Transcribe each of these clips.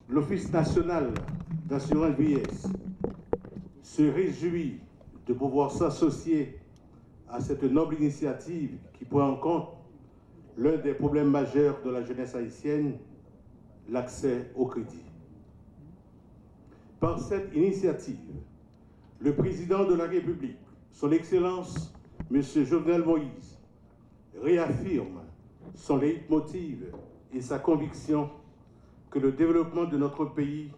l'Office national d'assurance vieillesse se réjouit de pouvoir s'associer à cette noble initiative qui prend en compte l'un des problèmes majeurs de la jeunesse haïtienne, l'accès au crédit. Par cette initiative, le président de la République, son Excellence, M. Jovenel Moïse, réaffirme son leitmotiv et sa conviction que le développement de notre pays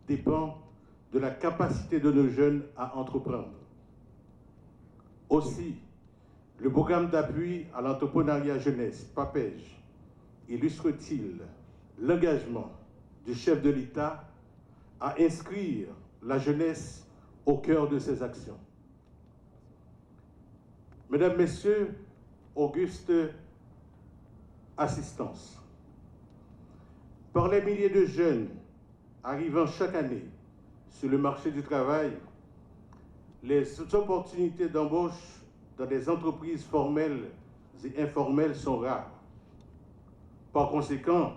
dépend de la capacité de nos jeunes à entreprendre. Aussi, le programme d'appui à l'entrepreneuriat jeunesse, PAPEJ, illustre-t-il l'engagement du chef de l'État à inscrire la jeunesse au cœur de ses actions. Mesdames, Messieurs, auguste assistance. Par les milliers de jeunes arrivant chaque année sur le marché du travail, les opportunités d'embauche dans des entreprises formelles et informelles sont rares. Par conséquent,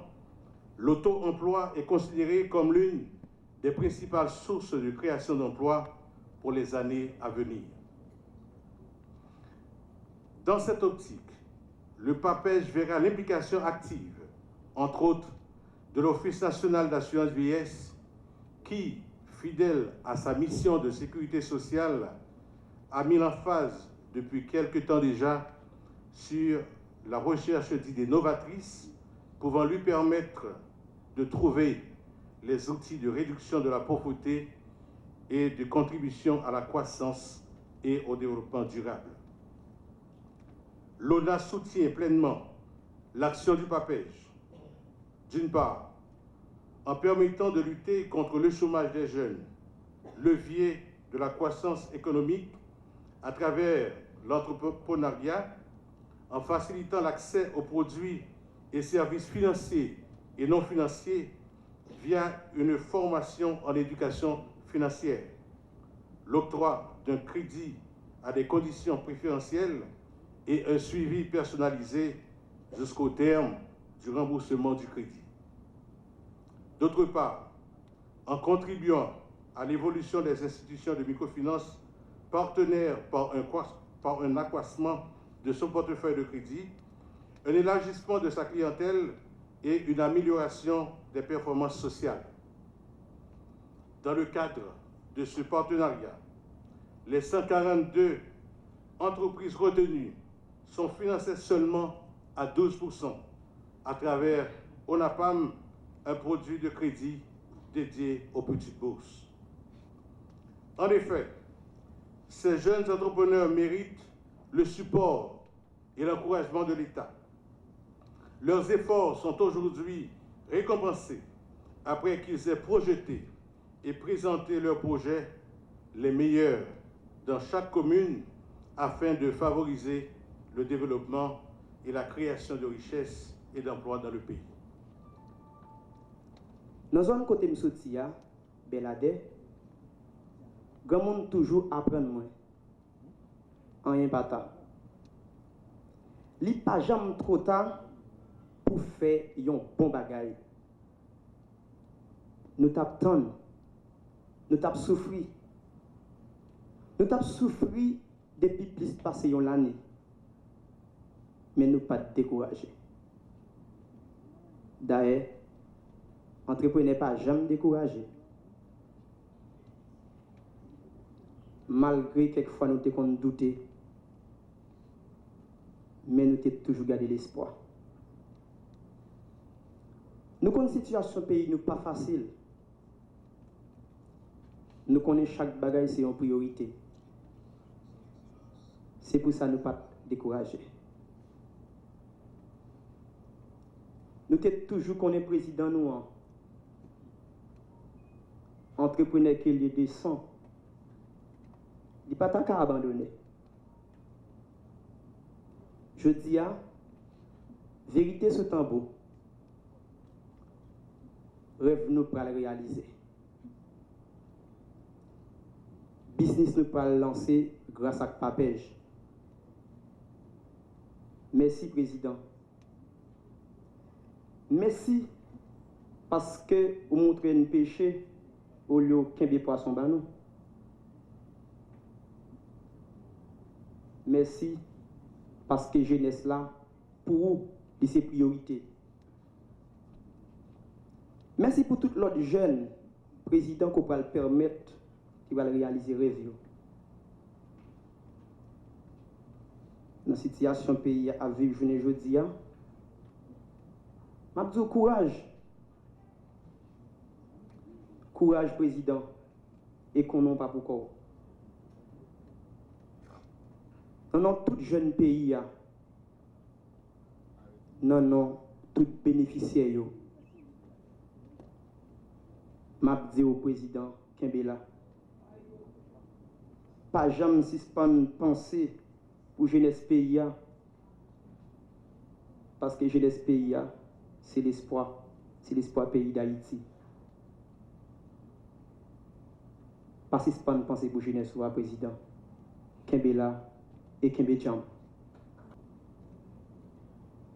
l'auto-emploi est considéré comme l'une des principales sources de création d'emplois pour les années à venir. Dans cette optique, le PAPEJ verra l'implication active, entre autres, de l'Office national d'assurance vieillesse qui, fidèle à sa mission de sécurité sociale, a mis l'emphase depuis quelque temps déjà sur la recherche d'idées novatrices pouvant lui permettre de trouver les outils de réduction de la pauvreté et de contribution à la croissance et au développement durable. L'ONA soutient pleinement l'action du PAPEJ, d'une part, en permettant de lutter contre le chômage des jeunes, levier de la croissance économique à travers l'entrepreneuriat, en facilitant l'accès aux produits et services financiers et non financiers via une formation en éducation financière, l'octroi d'un crédit à des conditions préférentielles et un suivi personnalisé jusqu'au terme du remboursement du crédit. D'autre part, en contribuant à l'évolution des institutions de microfinance partenaires par un accroissement de son portefeuille de crédit, un élargissement de sa clientèle et une amélioration des performances sociales. Dans le cadre de ce partenariat, les 142 entreprises retenues sont financées seulement à 12% à travers ONAPAM, un produit de crédit dédié aux petites bourses. En effet, ces jeunes entrepreneurs méritent le support et l'encouragement de l'État. Leurs efforts sont aujourd'hui récompensés après qu'ils aient projeté et présenté leurs projets les meilleurs dans chaque commune afin de favoriser le développement et la création de richesses et d'emplois dans le pays. Dans la zone côté Msoutia, Belade, grand monde toujours apprendre moins. En rien pas tard. Li pas jamais trop tard pour faire un bon bagage. Nous t'attendons. Nous t'avons souffert. Nous t'avons souffert depuis plus de passé l'année. Mais nous pas découragés. D'ailleurs, entrepreneur pas jamais découragé. Malgré quelquefois nous t'avons douté, mais nous t'avons toujours gardé l'espoir. Nous connaissons la situation du pays, nous pas facile. Nous connaissons chaque bagaille, c'est une priorité. C'est pour ça que nous ne sommes pas découragés. Nous sommes toujours qu'on est président, nous, entrepreneur qui est descend. Il n'est pas tant qu'à abandonner. Je dis à vérité ce tambour. Rêve nous pour le réaliser. Business nous pour le lancer grâce à PAPEJ. Merci, Président. Merci, parce que vous montrez un péché au lieu qu'un poisson banou. Merci parce que jeunesse là, pour vous, c'est priorité. Merci pour tout l'autre jeune président qui va le permettre, qui va le réaliser rêve. Dans la situation pays à vivre aujourd'hui, je dis courage. Courage, président, et qu'on n'a pas pour non, tout jeune pays, non, tout bénéficiaire. Je dis au président Kembela, pas jamais suspendre penser pour jeunesse pays, parce que jeunesse pays, c'est l'espoir pays d'Haïti. Pas suspendre penser pour jeunesse ou président Kembela et Kembecham.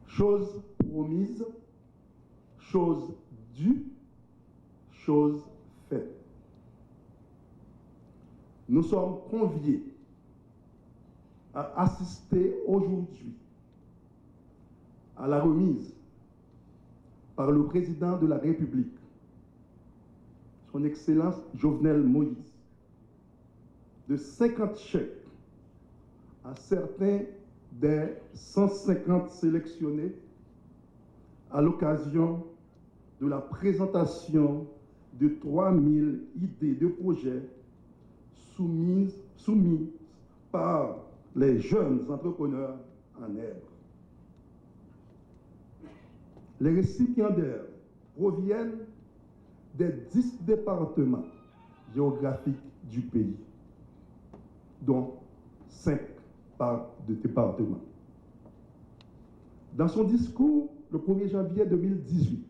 Chose promise, chose due, chose faite. Nous sommes conviés à assister aujourd'hui à la remise par le président de la République, son Excellence Jovenel Moïse, de 50 chèques à certains des 150 sélectionnés à l'occasion de la présentation de 3000 idées de projets soumises par les jeunes entrepreneurs en herbe. Les récipiendaires proviennent des 10 départements géographiques du pays, dont 5 par département. Dans son discours le 1er janvier 2018,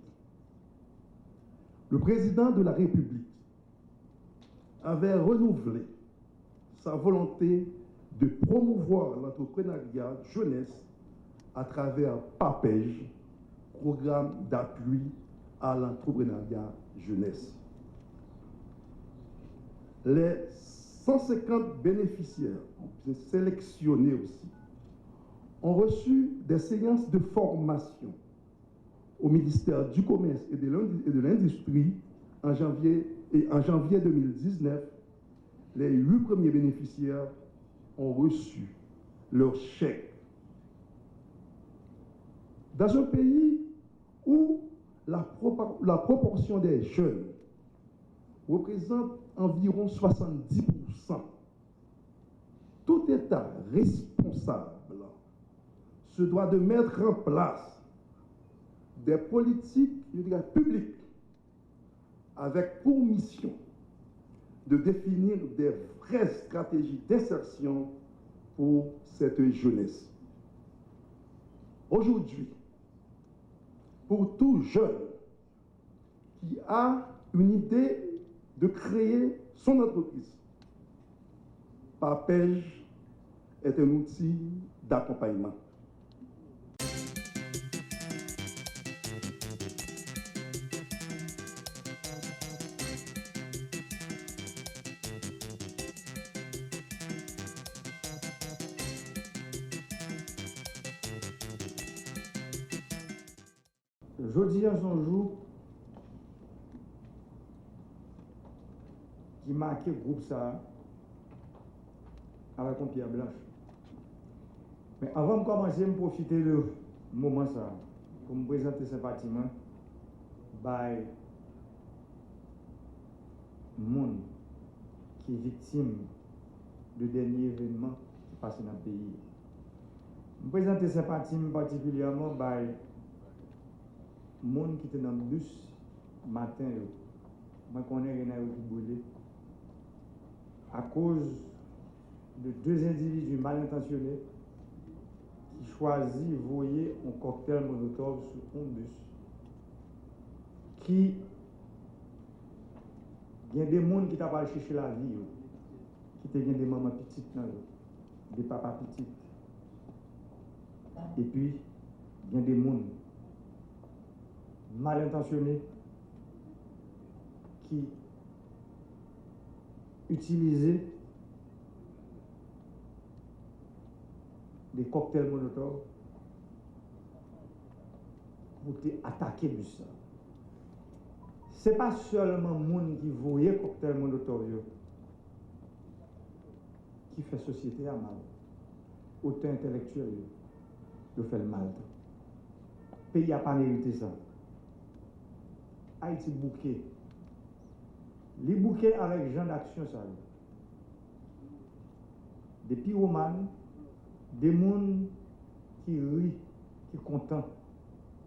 le président de la République avait renouvelé sa volonté de promouvoir l'entrepreneuriat jeunesse à travers PAPEJ, Programme d'appui à l'entrepreneuriat jeunesse. Les 150 bénéficiaires, sélectionnés aussi, ont reçu des séances de formation au ministère du Commerce et de l'Industrie en janvier 2019. Les 8 premiers bénéficiaires ont reçu leur chèque. Dans un pays où la proportion des jeunes représente environ 70%, tout État responsable se doit de mettre en place des politiques publiques avec pour mission de définir des vraies stratégies d'insertion pour cette jeunesse. Aujourd'hui, pour tout jeune qui a une idée de créer son entreprise, PAPEJ est un outil d'accompagnement. Jeudi à son jour qui marquait le groupe ça avec une pierre blanche. Mais avant de commencer, je profiter de ce moment ça pour me présenter sympathiquement par monde qui est victime de derniers événements qui passent dans le pays. Je me présenter sympathiquement particulièrement par monde qui était dans le bus matin, je connais rien qui brûlé à cause de 2 individus mal intentionnés qui choisissent de voyer un cocktail molotov sur un bus. Qui il y a des gens qui t'a pas chercher la vie, qui te des mamans petites, des papas petites. Et puis, il y a des gens mal intentionnés qui utilisait des cocktails Molotov pour attaquer le bus. Ce n'est pas seulement les gens qui voyaient cocktail Molotov qui fait société à mal. Autant intellectuel, il fait le mal. Le pays n'a pas mérité ça. Haïti bouquet. Les bouquets avec gens d'action, ça. Des pyromanes, des gens qui rient, qui sont contents,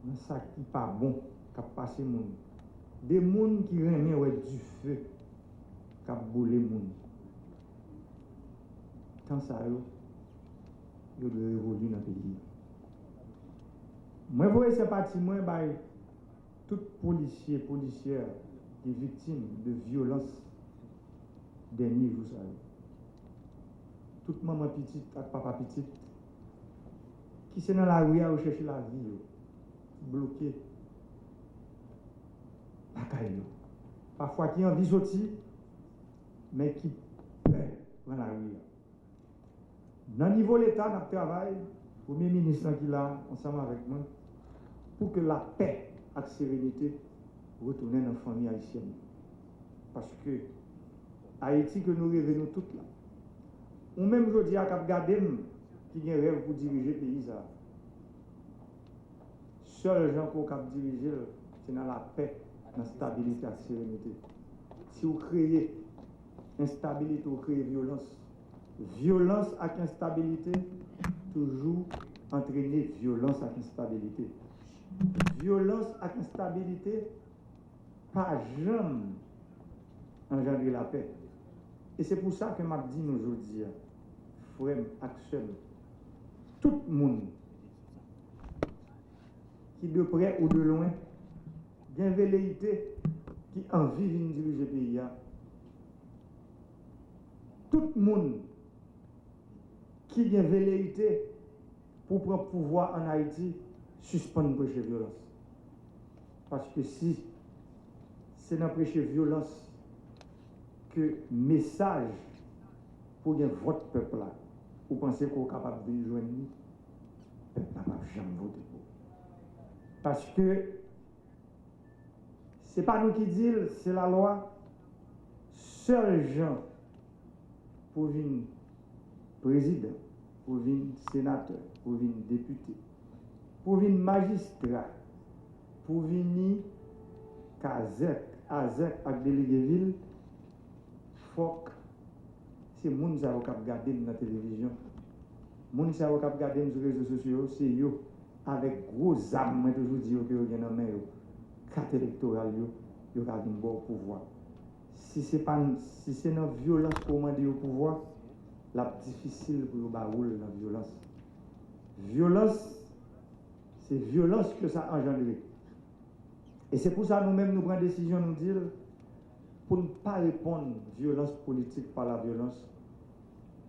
mais ça qui n'est pas bon, qui a passé le monde. Des gens qui remettent du feu, qui a brûlé le monde. Quand ça il doit évoluer dans le pays. Moi, vous voyez, c'est parti, moi, tout policier, policière qui est victime de violence des niveaux, ça. Toute maman petite, avec papa petite, qui sont dans la rue à chercher la vie, bloqué. Parfois qui ont envie de sortir, mais qui peur dans la rue. Dans le niveau de l'État, notre travail, le Premier ministre qui est là, ensemble avec moi, pour que la paix et la sérénité retournent dans la famille haïtienne. Parce que Haïti, que nous revenons toutes là. Ou même je dis à Cap Gadem, qui a un rêve pour diriger le pays. Seuls gens qui ont diriger, c'est dans la paix, dans la stabilité et la sérénité. Si vous créez instabilité, vous créez violence. Violence avec instabilité, toujours entraîner violence avec instabilité. Violence avec instabilité, pas jamais engendrer la paix. Et c'est pour ça que je dis aujourd'hui, frère, action, tout le monde qui de près ou de loin, a une velléité qui a envie de diriger le pays. Tout le monde qui a une velléité pour prendre pouvoir en Haïti, suspendre prêcher violence. Parce que si c'est dans prêcher violence que message pour votre peuple là, vous pensez qu'on est capable de joindre, le peuple n'a pas jamais voté pour. Parce que ce n'est pas nous qui disons, c'est la loi. Seuls gens pour venir président, pour venir sénateur, pour venir député, pour venir magistrat, pour venir Kazek, Azek avec délégué ville, faut que c'est les gens qui regardent dans la télévision. Les gens qui regardent sur les réseaux sociaux, c'est eux, avec gros âmes, je toujours dis que vous avez dans main, carte électorale, vous avez un bon pouvoir. Si c'est dans la violence pour demander au pouvoir, c'est difficile pour vous barouler dans la violence. Violence, c'est violence que ça a engendré. Et c'est pour ça que nous-mêmes nous prenons décision de nous dire, pour ne pas répondre violence politique par la violence,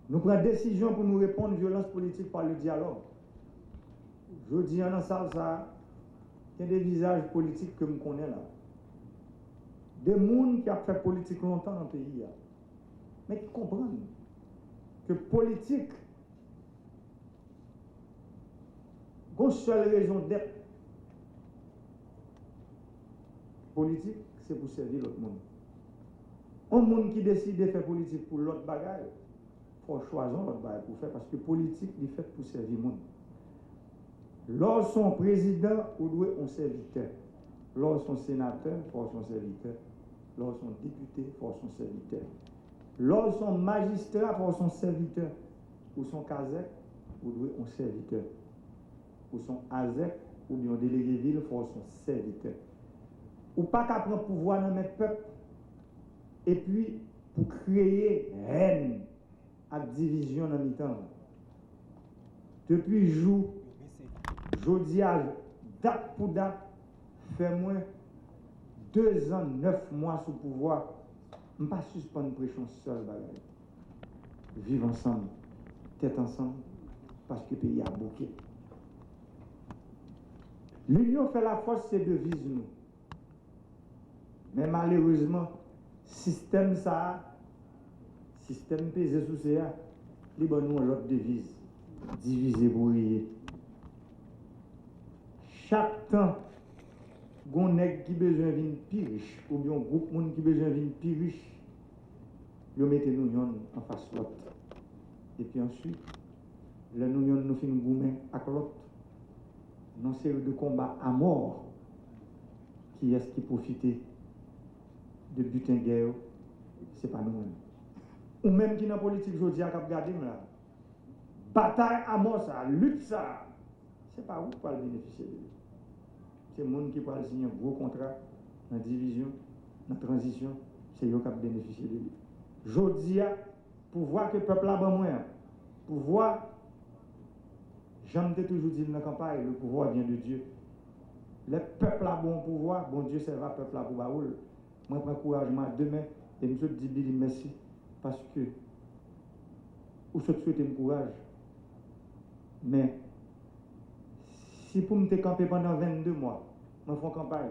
nous prenons décision pour nous répondre violence politique par le dialogue. Je dis en salle ça, il y a des visages politiques que je connais là. Des gens qui ont fait politique longtemps dans le pays, mais qui comprennent que politique, une seule raison d'être politique, c'est pour servir l'autre monde. Un monde qui décide de faire politique pour l'autre bagaille, il faut choisir l'autre bagaille pour faire, parce que politique est faite pour servir le monde. Lorsqu'on président, on doit un serviteur. Lorsqu'on sénateur, il faut son serviteur. Lorsqu'on député, il faut son serviteur. Lorsqu'on magistrat, il faut son serviteur. Ou son kazek, on doit un serviteur. Ou son azek, ou bien délégué ville, il faut son serviteur. Ou pas qu'à prendre pouvoir dans notre peuple, et puis pour créer haine et division dans le temps. Depuis jour, jeudi à date pour date, fait moins 2 ans, 9 mois sous pouvoir, je ne vais pas suspendre pression seul. Vivre ensemble, tête ensemble, parce que le pays a bouqué. L'union fait la force, c'est devise nous. Mais malheureusement, Système ça, système pesé sous ça, il bon nous l'autre devise, diviser pour rire. Chaque temps, gon nèg qui besoin vinn plus riche ou bien groupe monde qui besoin vinn plus riche, yo mettez nous en face l'autre. Et puis ensuite, le nous fin goumen avec l'autre. Non série de combats à mort qui est-ce qui profitait de butin guerre, c'est pas nous-mêmes. Ou même qui dans la politique, je dis à cap garder là. Bataille à mort ça, lutte ça, c'est pas où pour bénéficier de lui. C'est le monde qui peut signer un gros contrat dans la division, dans la transition, c'est eux qui ont bénéficié de lui. Je dis pour voir que le peuple a bon moyen, pour voir, j'aime toujours dire dans la campagne, le pouvoir vient de Dieu. Le peuple a bon pouvoir, bon Dieu servira le peuple à pour baoul. Moi, je prends encouragement demain et je dis Billy merci parce que vous souhaitez me courage. Mais si pour me camper pendant 22 mois, je fais campagne,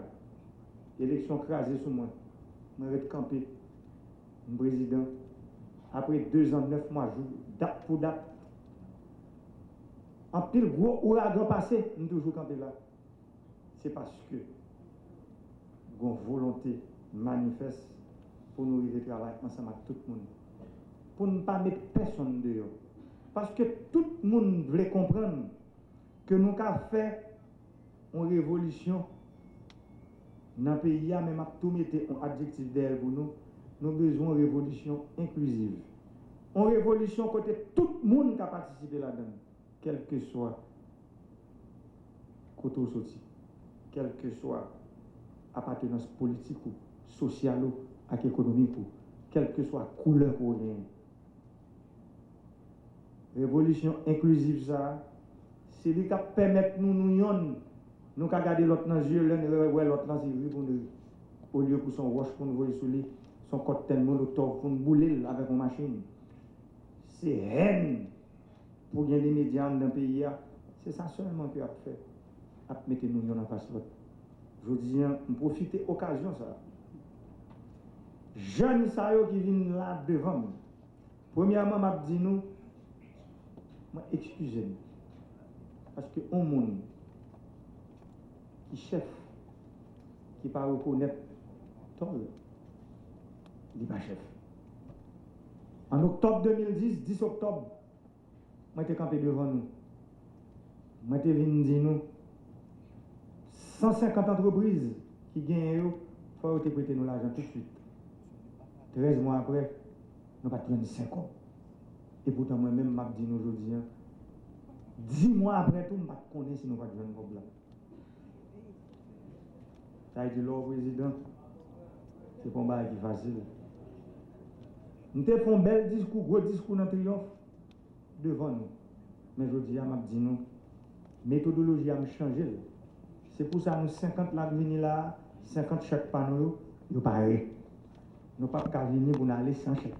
élection crasée sur moi, je vais camper, président, après 2 ans, 9 mois, date pour date. En pile gros ouragan passé, je suis toujours campé là. C'est parce que une volonté manifeste pour nous arriver à travailler ensemble avec tout le monde. Pour ne pas mettre personne dehors. Parce que tout le monde voulait comprendre que nous avons fait une révolution dans le pays, même à tout mettre un adjectif derrière pour nous, nous avons besoin d'une révolution inclusive. Une révolution côté tout le monde qui a participé là-dedans, quel que soit côté sorti, quelle que soit appartenance politique ou sociale ou économique ou quelle que soit couleur qu'on ait. Révolution inclusive ça, c'est lui qui permet nous garder l'autre dans les yeux, l'autre dans les yeux au lieu pour son roche pour nous voir sur lui, son cocktail molotov pour nous bouler avec une machine. C'est haine pour gagner des médias dans le pays. C'est ça seulement que a fait. À mettre nous en face l'autre. Je dis, on profite de l'occasion ça. Jeunes qui viennent là devant nous. Premièrement, je dis nous, excusez-nous. Parce que un monde qui chef, qui ne pas reconnaître Tol, il n'est pas chef. En octobre 2010, 10 octobre, moi j'étais campé devant nous. Moi j'étais venu dire nous 150 entreprises qui gagnent, il faut prêter nous l'argent tout de suite. 13 mois après, nous n'avons pas 35 ans. Et pourtant, moi-même, je dis aujourd'hui, 10 mois après tout, je ne connais pas si nous n'avons pas de problème. Ça a été le président, c'est pas un bail qui est facile. Nous avons fait un bel discours, gros discours dans le triomphe devant nous. Mais je dis, je dis nous, méthodologie a changé. C'est pour ça que nous 50 là, 50 chèques par nous, nous pas. Nous ne pouvons pas venir pour aller sans chèque.